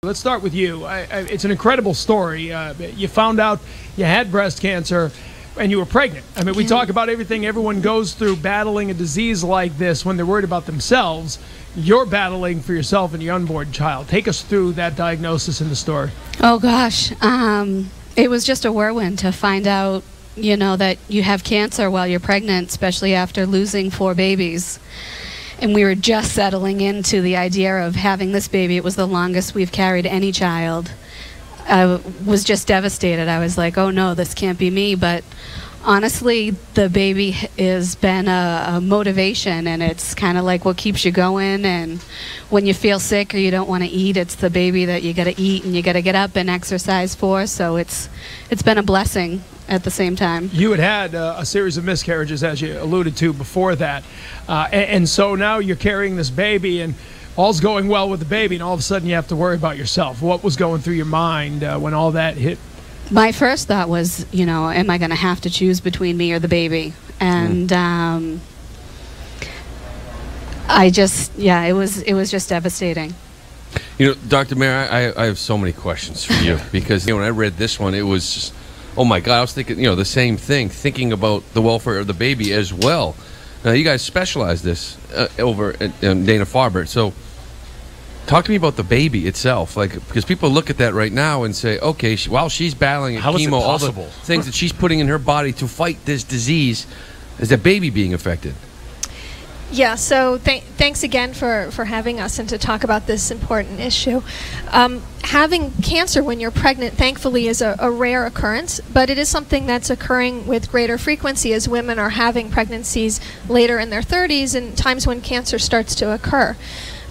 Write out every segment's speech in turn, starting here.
Let's start with you. It's an incredible story. You found out you had breast cancer and you were pregnant. I mean, we talk about everything everyone goes through battling a disease like this when they're worried about themselves. You're battling for yourself and your unborn child. Take us through that diagnosis and the story. Oh, gosh. It was just a whirlwind to find out, you know, that you have cancer while you're pregnant, especially after losing 4 babies. And we were just settling into the idea of having this baby. It was the longest we've carried any child. I was just devastated. I was like, oh no, this can't be me. But honestly, the baby has been a motivation, and it's kind of like what keeps you going. And when you feel sick or you don't want to eat, it's the baby that you got to eat and you got to get up and exercise for. So it's been a blessing at the same time. You had a series of miscarriages, as you alluded to before that. And so now you're carrying this baby, and all's going well with the baby, and all of a sudden you have to worry about yourself. What was going through your mind when all that hit? My first thought was, you know, am I going to have to choose between me or the baby? And it was just devastating. You know, Dr. Mayer, I have so many questions for you because, you know, when I read this one, it was just, oh my God, I was thinking, you know, the same thing, thinking about the welfare of the baby as well. Now, you guys specialize this over at Dana-Farber. So talk to me about the baby itself, like, because people look at that right now and say, okay, while she's battling chemo, all the things that she's putting in her body to fight this disease, is the baby being affected? Yeah, so thanks again for having us and to talk about this important issue. Having cancer when you're pregnant, thankfully, is a rare occurrence, but it is something that's occurring with greater frequency as women are having pregnancies later in their 30s and times when cancer starts to occur.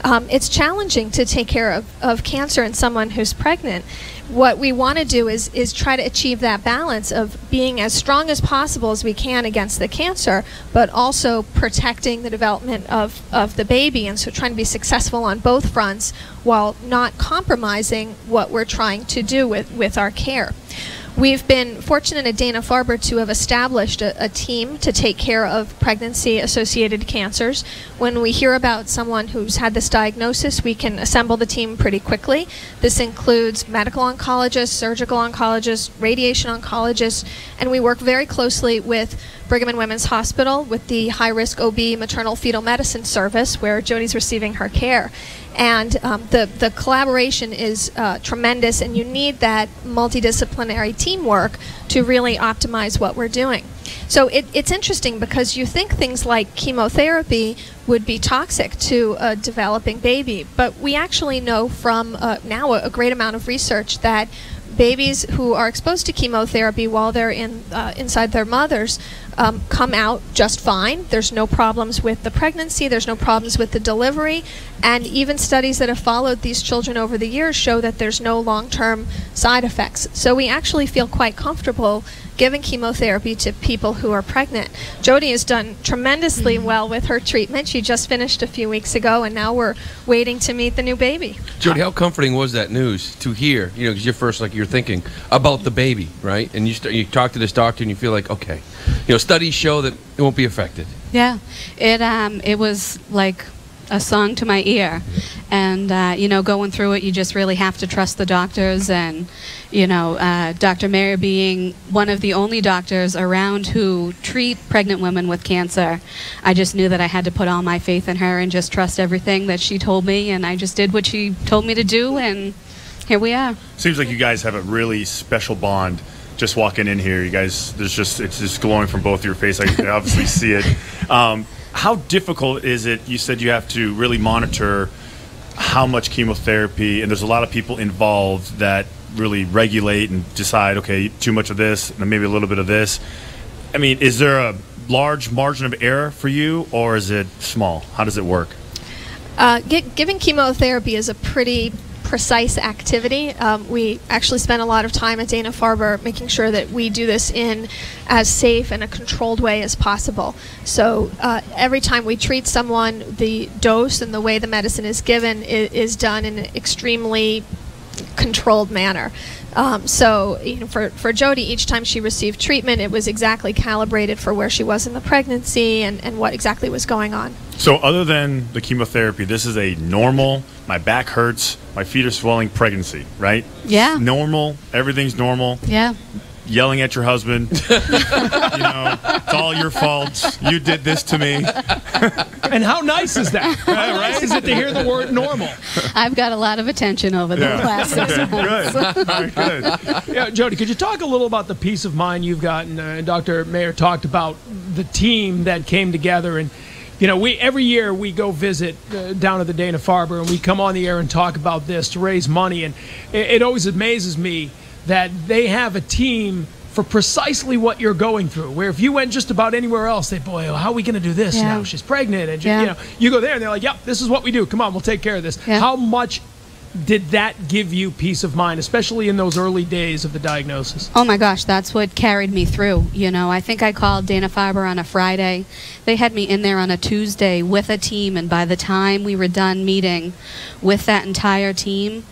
It's challenging to take care of cancer in someone who's pregnant. What we want to do is try to achieve that balance of being as strong as possible as we can against the cancer, but also protecting the development of the baby, and so trying to be successful on both fronts while not compromising what we're trying to do with our care. We've been fortunate at Dana-Farber to have established a team to take care of pregnancy-associated cancers. When we hear about someone who's had this diagnosis, we can assemble the team pretty quickly. This includes medical oncologists, surgical oncologists, radiation oncologists, and we work very closely with Brigham and Women's Hospital with the high-risk OB maternal fetal medicine service where Jodi's receiving her care. And the collaboration is tremendous, and you need that multidisciplinary teamwork to really optimize what we're doing. So it's interesting because you think things like chemotherapy would be toxic to a developing baby, but we actually know from now a great amount of research that babies who are exposed to chemotherapy while they're inside their mothers come out just fine. There's no problems with the pregnancy, there's no problems with the delivery, and even studies that have followed these children over the years show that there's no long-term side effects. So we actually feel quite comfortable giving chemotherapy to people who are pregnant. Jodi has done tremendously well with her treatment. She just finished a few weeks ago, and now we're waiting to meet the new baby. Jodi, how comforting was that news to hear? You know, because you're first, like, you're thinking about the baby, right? And you talk to this doctor, and you feel like, okay, you know, studies show that it won't be affected. Yeah, it was like a song to my ear, and you know, going through it, you just really have to trust the doctors, and you know, Dr. Mayer being one of the only doctors around who treat pregnant women with cancer, I just knew that I had to put all my faith in her and just trust everything that she told me, and I just did what she told me to do, and here we are. Seems like you guys have a really special bond. Just walking in here, you guys, it's just glowing from both your face. I can obviously see it. How difficult is it? You said you have to really monitor how much chemotherapy, and there's a lot of people involved that really regulate and decide, okay, too much of this and maybe a little bit of this. I mean, is there a large margin of error for you, or is it small? How does it work? Giving chemotherapy is a pretty precise activity. We actually spend a lot of time at Dana-Farber making sure that we do this in as safe and a controlled way as possible. So every time we treat someone, the dose and the way the medicine is given is done in an extremely controlled manner. So, for Jodi, each time she received treatment, it was exactly calibrated for where she was in the pregnancy and what exactly was going on. So other than the chemotherapy, this is a normal, my back hurts, my feet are swelling pregnancy, right? Yeah. Normal, everything's normal. Yeah. Yelling at your husband, it's all your fault. You did this to me. And how nice is that? How nice is it to hear the word normal? I've got a lot of attention over the last 6 months. Good. Very good. Yeah, Jodi, could you talk a little about the peace of mind you've gotten? Dr. Mayer talked about the team that came together, and every year we go visit down at the Dana-Farber, and we come on the air and talk about this to raise money, and it always amazes me that they have a team for precisely what you're going through. Where if you went just about anywhere else, they'd, boy, how are we going to do this now? She's pregnant. And you go there and they're like, yep, this is what we do. Come on, we'll take care of this. Yeah. How much did that give you peace of mind, especially in those early days of the diagnosis? Oh my gosh, that's what carried me through. I think I called Dana-Farber on a Friday. They had me in there on a Tuesday with a team, and by the time we were done meeting with that entire team,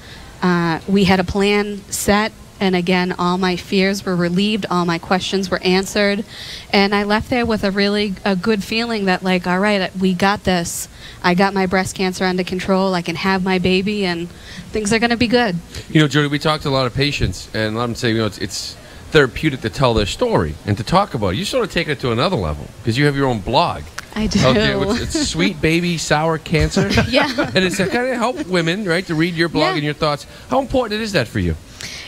we had a plan set. And again, all my fears were relieved, all my questions were answered, and I left there with a good feeling that, like, all right, we got this. I got my breast cancer under control. I can have my baby, and things are going to be good. Jodi, we talked to a lot of patients, and a lot of them say, it's therapeutic to tell their story and to talk about it. You sort of take it to another level because you have your own blog. I do. Okay, it's Sweet Baby Sour Cancer. Yeah. And it's to kind of help women, right, to read your blog and your thoughts. How important is that for you?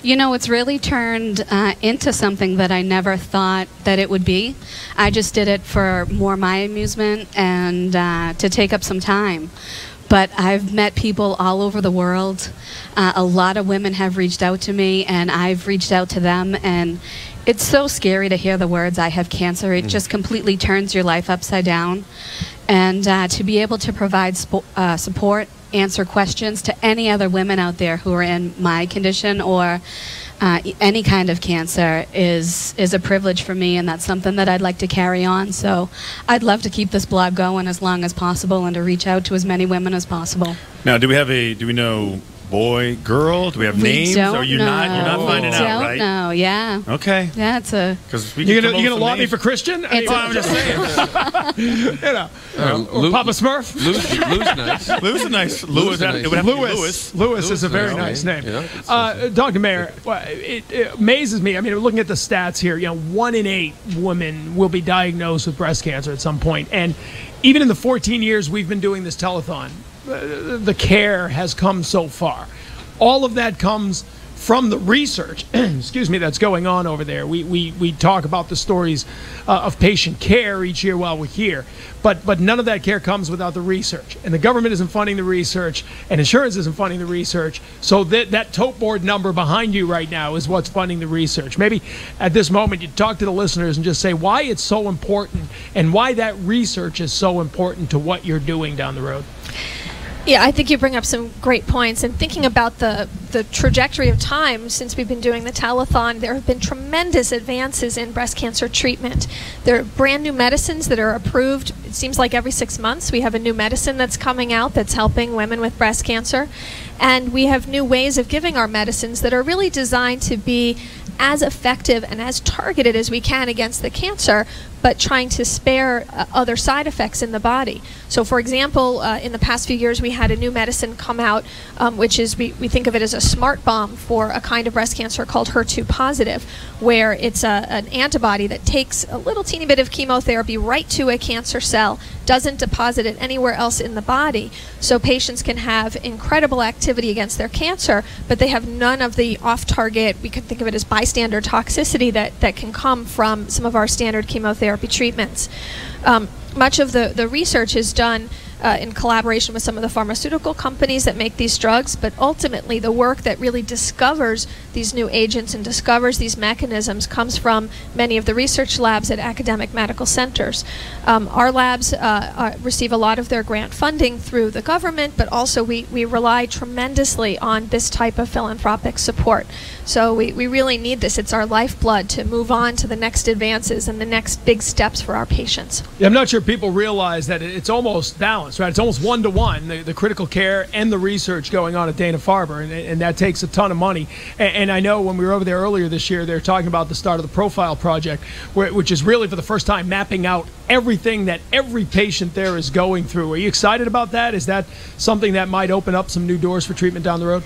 It's really turned into something that I never thought that it would be. I just did it for more my amusement and to take up some time. But I've met people all over the world. A lot of women have reached out to me, and I've reached out to them. And it's so scary to hear the words, I have cancer. It just completely turns your life upside down. And to be able to provide support, answer questions to any other women out there who are in my condition or any kind of cancer is a privilege for me, and that's something that I'd like to carry on. So I'd love to keep this blog going as long as possible and to reach out to as many women as possible. Now, do we know boy, girl? Do we have names? Don't Or you're know. not finding out, right? Don't know. Yeah. Okay. Yeah, it's a. Because we You're gonna laud me for Christian? I'm just saying. Or Papa Smurf? Lou's nice. Lou's a nice. Lou's a nice. It would have to be Louis. Lewis is a very nice name. Dr. Mayer, it amazes me. I mean, looking at the stats here, 1 in 8 women will be diagnosed with breast cancer at some point. And even in the 14 years we've been doing this telethon, the care has come so far. All of that comes from the research, excuse me, that's going on over there. We talk about the stories of patient care each year while we're here, but none of that care comes without the research. And the government isn't funding the research, and insurance isn't funding the research. So that tote board number behind you right now is what's funding the research. Maybe at this moment you talk to the listeners and just say why it's so important and why that research is so important to what you're doing down the road. Yeah, I think you bring up some great points. And thinking about the trajectory of time since we've been doing the telethon, there have been tremendous advances in breast cancer treatment. There are brand new medicines that are approved. It seems like every 6 months we have a new medicine that's coming out that's helping women with breast cancer. And we have new ways of giving our medicines that are really designed to be as effective and as targeted as we can against the cancer, but trying to spare other side effects in the body. So, for example, in the past few years, we had a new medicine come out, which is, we think of it as a smart bomb for a kind of breast cancer called HER2 positive, where it's an antibody that takes a little teeny bit of chemotherapy right to a cancer cell, doesn't deposit it anywhere else in the body. So patients can have incredible activity against their cancer, but they have none of the off-target, we can think of it as bystander toxicity that can come from some of our standard chemotherapy treatments. Much of the research is done in collaboration with some of the pharmaceutical companies that make these drugs, but ultimately the work that really discovers these new agents and discovers these mechanisms comes from many of the research labs at academic medical centers. Our labs receive a lot of their grant funding through the government, but also we rely tremendously on this type of philanthropic support. So we really need this. It's our lifeblood to move on to the next advances and the next big steps for our patients. Yeah, I'm not sure people realize that it's almost balanced. balance, right? It's almost 1-to-1, the critical care and the research going on at Dana-Farber, and that takes a ton of money. And I know when we were over there earlier this year, they were talking about the start of the Profile Project, which is really for the first time mapping out everything that every patient there is going through. Are you excited about that? Is that something that might open up some new doors for treatment down the road?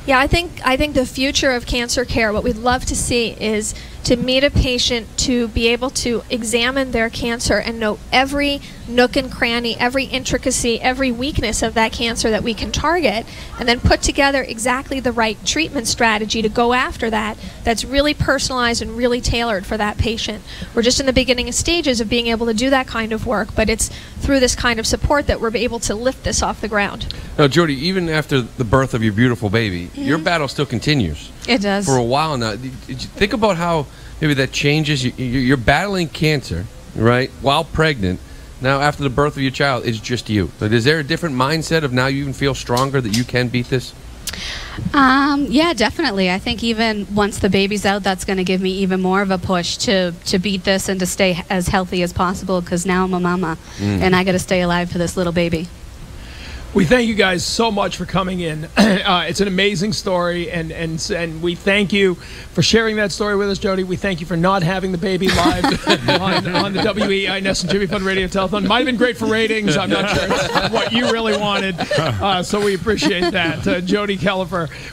Yeah, I think the future of cancer care, what we'd love to see is to meet a patient, to be able to examine their cancer and know every nook and cranny, every intricacy, every weakness of that cancer that we can target, and then put together exactly the right treatment strategy to go after that, that's really personalized and really tailored for that patient. We're just in the beginning stages of being able to do that kind of work, but it's through this kind of support that we're able to lift this off the ground. Now, Jodi, even after the birth of your beautiful baby, your battle still continues. It does. For a while now. Did you think about how maybe that changes? You're battling cancer, right, while pregnant. Now, after the birth of your child, it's just you. But is there a different mindset of now you even feel stronger that you can beat this? Yeah, definitely. I think even once the baby's out, that's going to give me even more of a push to beat this and to stay as healthy as possible, because now I'm a mama and I got to stay alive for this little baby. We thank you guys so much for coming in. It's an amazing story, and we thank you for sharing that story with us, Jodi. We thank you for not having the baby live on the WEINS and Jimmy Fund Radio Telethon. Might have been great for ratings. I'm not sure it's what you really wanted, so we appreciate that. Jodi Killeffer